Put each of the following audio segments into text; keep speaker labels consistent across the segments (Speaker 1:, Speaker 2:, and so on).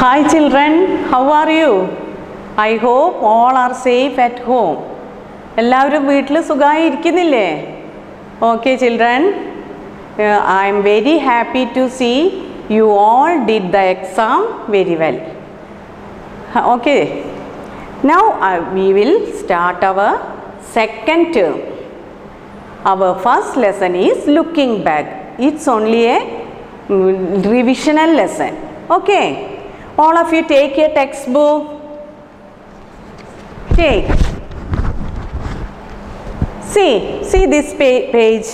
Speaker 1: Hi children, how are you? I hope all are safe at home. എല്ലാവരും വീട്ടിൽ സുഖമായി ഇരിക്കുന്നില്ലേ? Okay children, I am very happy to see you all did the exam very well. Okay, now we will start our second term. Our first lesson is looking back. It's only a revisional lesson. Okay, all of you take your textbook. Take. See this page.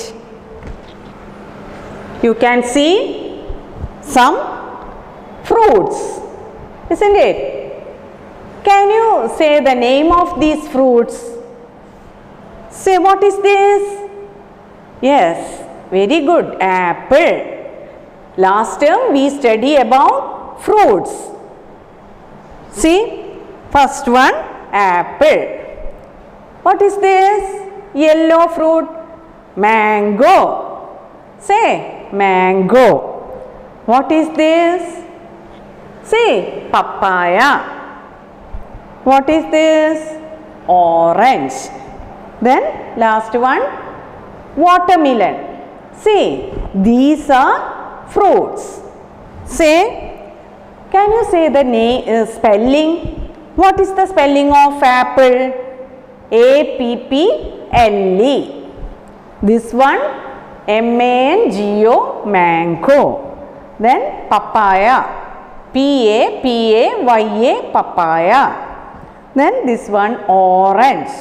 Speaker 1: You can see some fruits, isn't it? Can you say the name of these fruits? Say, what is this? Yes, very good. Apple. Last term we study about fruits. See, first one, apple. What is this? Yellow fruit. Mango. Say, mango. What is this? Say, papaya. What is this? Orange. Then last one, watermelon. See, these are fruits. Say, can you say the name spelling? What is the spelling of apple? A-P-P-L-E. This one, M-A-N-G-O, mango. Then papaya, P-A-P-A-Y-A, papaya. Then this one, orange,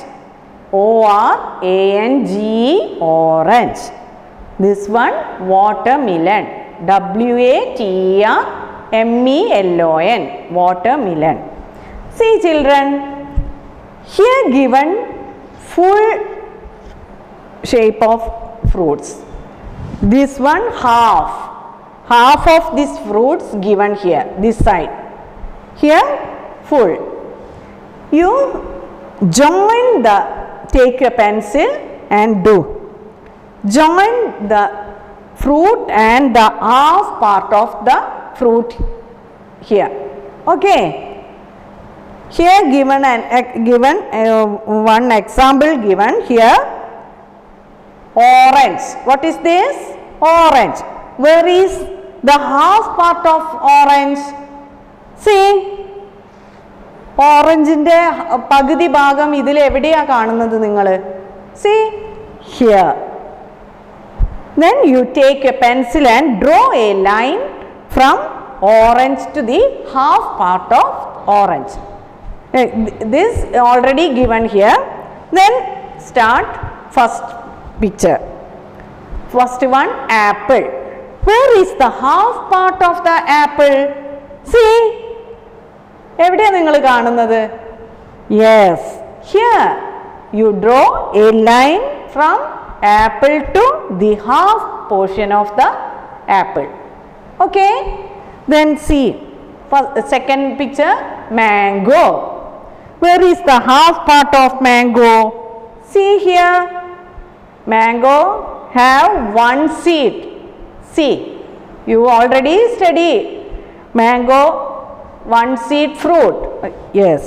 Speaker 1: O-R-A-N-G-E, orange. This one, watermelon, W-A-T-E-R-M-E-L-O-N, watermelon. See children, here given full shape of fruits. This one half of these fruits given here, this side. Here full. You join the, take a pencil and do. Join the fruit and the half part of the fruit here. Okay. Here given one example given here. Orange. What is this? Orange. Where is the half part of orange? See, ഓറഞ്ചിൻ്റെ പകുതി ഭാഗം ഇതിൽ എവിടെയാണ് കാണുന്നത് നിങ്ങൾ? See, here. Then you take a pencil and draw a line from orange to the half part of orange. This already given here. Then start first picture. First one, apple. Where is the half part of the apple? See, എവിടെയാണ് നിങ്ങൾ കാണുന്നത്? Yes, here you draw a line from apple to the half portion of the apple. Okay, then see second picture, mango. Where is the half part of mango? See here, mango have one seed. See, you already studied mango, one seed fruit. Yes,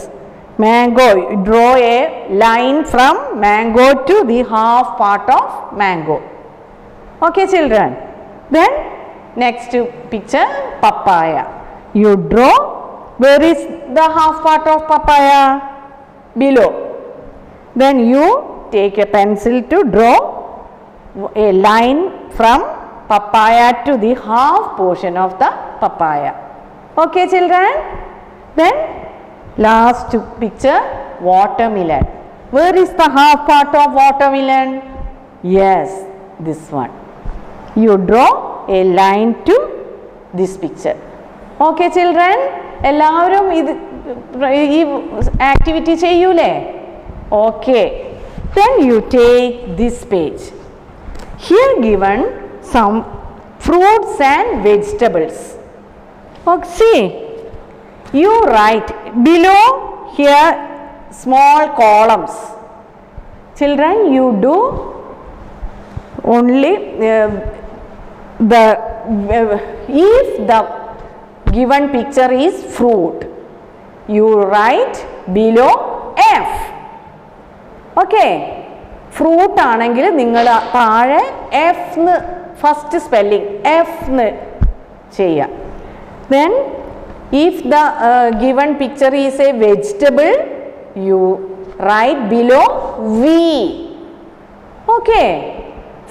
Speaker 1: mango, you draw a line from mango to the half part of mango. Okay children, then next picture, papaya. You draw, where is the half part of papaya? Below. Then you take a pencil to draw a line from papaya to the half portion of the papaya. Okay children, then last picture, watermelon. Where is the half part of watermelon? Yes, this one. You draw a line to this picture. Okay children, എല്ലാവരും ഈ activity ചെയ്യൂലേ? Okay, then you take this page. Here given some fruits and vegetables. Okay, see, you write below here small columns. Children, you do only if the given picture is fruit. You write below F. Okay. Fruit ആണെങ്കിൽ നിങ്ങൾ താഴെ F ന്ന് first spelling F ന്ന് ചെയ്യാം. Then if the given picture is a vegetable, you write below V. Okay.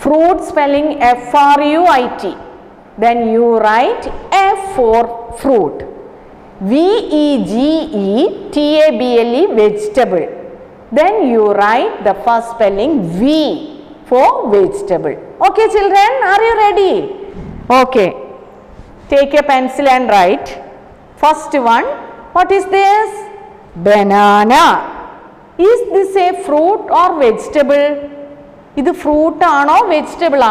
Speaker 1: Fruit spelling F-R-U-I-T. Then you write F for fruit. V-E-G-E-T-A-B-L-E, vegetable. Then you write the first spelling V for vegetable. Okay children, are you ready? Okay. Take a pencil and write. First one, what is this? Banana. Is this a fruit or vegetable? Is it fruit or vegetable?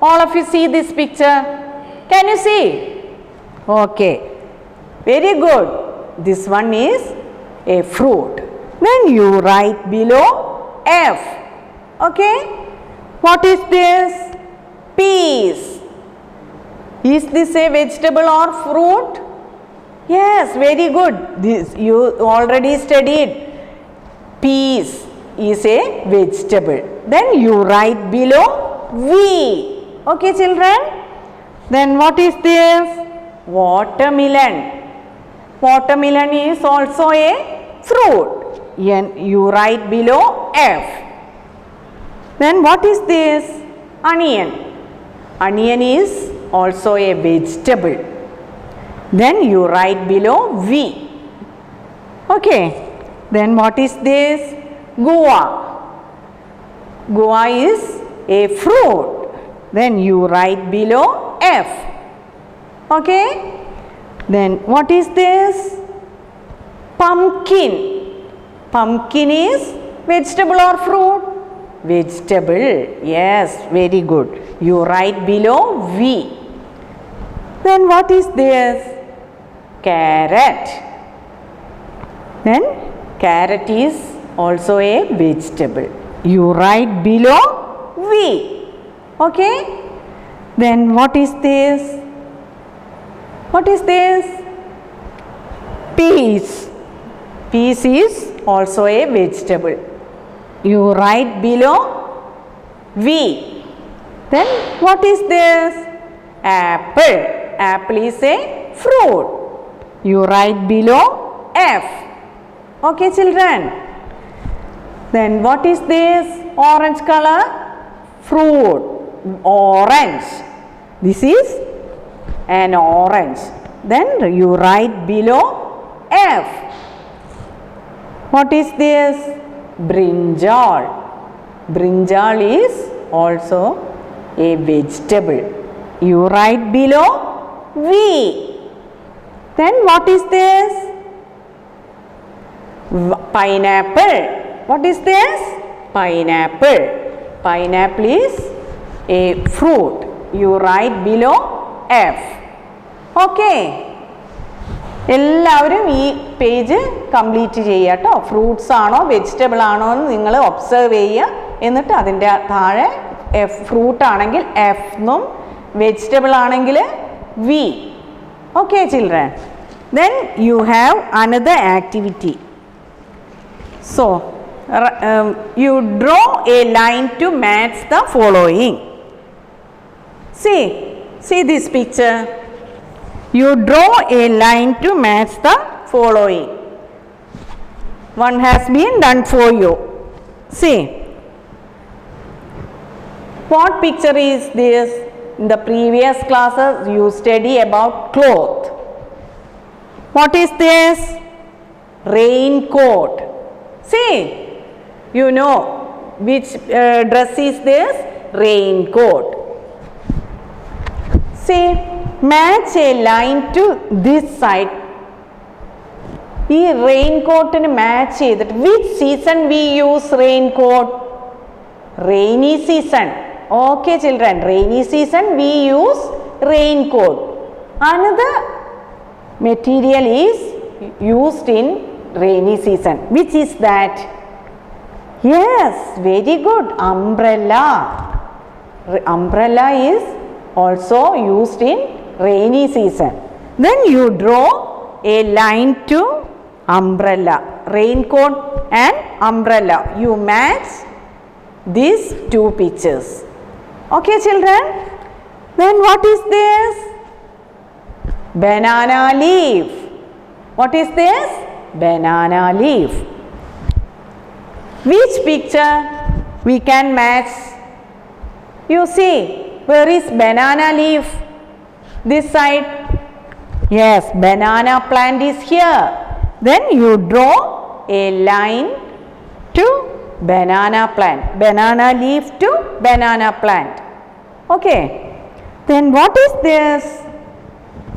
Speaker 1: All of you see this picture? Can you see? Okay. Very good. This one is a fruit. Then you write below F. Okay. What is this? Peas. Is this a vegetable or fruit? Yes, very good. This you already studied. Peas is a vegetable. Then you write below V. Okay children. Then what is this? Watermelon. Watermelon is also a fruit. You write below F. Then what is this? Onion. Onion is also a vegetable. Then you write below V. Okay. Then what is this? Guava. Guava is a fruit. Then you write below F. Okay. Then what is this? Pumpkin. Pumpkin is vegetable or fruit? Vegetable. Yes, very good. You write below V. Then what is this? Carrot. Then carrot is also a vegetable. You write below V. Okay. Then what is this? What is this? Peas. Peas is also a vegetable. You write below V. Then what is this? Apple. Apple is a fruit. You write below F. Okay children. Then what is this? Orange color? Fruit. Orange. This is an orange. Then you write below F. What is this? Brinjal. Brinjal is also a vegetable. You write below V. Then what is this? Pineapple. What is this? Pineapple. Pineapple is a fruit. You write below F. Okay. എല്ലാവരും ഈ page complete ചെയ്യുക കേട്ടോ. Fruits ആണോ vegetable ആണോ എന്ന് നിങ്ങൾ observe ചെയ്യുക. എന്നിട്ട് അതിൻ്റെ താഴെ ഫ്രൂട്ട് ആണെങ്കിൽ എഫ് എന്നും വെജിറ്റബിൾ ആണെങ്കിൽ V. Okay children. Then you have another activity. So you draw a line to match the following. See this picture. You draw a line to match the following. One has been done for you. See. What picture is this? In the previous classes you study about cloth. What is this? Raincoat. See. You know which dress is this? Raincoat. See. Match a line to this side. ഈ റെയിൻകോട്ടിന് match ചെയ്തിട്ട് which season we use raincoat? Rainy season. Okay children, rainy season we use raincoat. Another material is used in rainy season. Which is that? Yes, very good. Umbrella. Umbrella is also used in rainy season. Then you draw a line to umbrella. Raincoat and umbrella. You match these two pictures. Okay, children? Then what is this? Banana leaf. What is this? Banana leaf. Which picture we can match? You see, where is banana leaf? This side. Yes, banana plant is here. Then you draw a line to banana plant. Banana leaf to banana plant. Okay. Then what is this?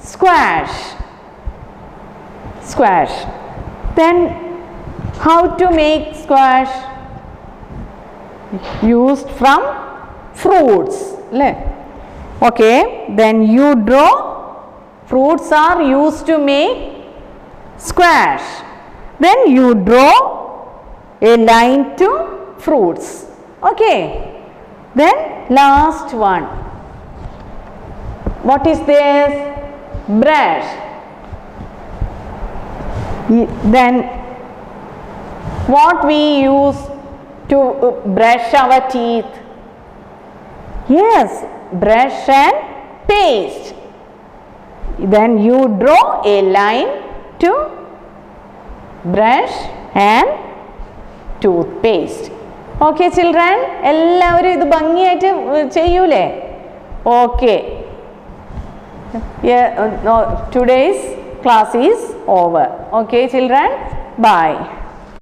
Speaker 1: Squash. Squash. Then how to make squash? Used from fruits. Okay. Then you draw. Fruits are used to make squash. Then you draw a line to fruits. Okay. Then last one. What is this? Brush. Then what we use to brush our teeth? Yes, brush and paste. Then you draw a line to brush and toothpaste. Okay, children? എല്ലാവരും ഇത് ഭംഗിയായിട്ട് ചെയ്യൂലേ? Okay. Yeah, today's class is over. Okay, children? Bye.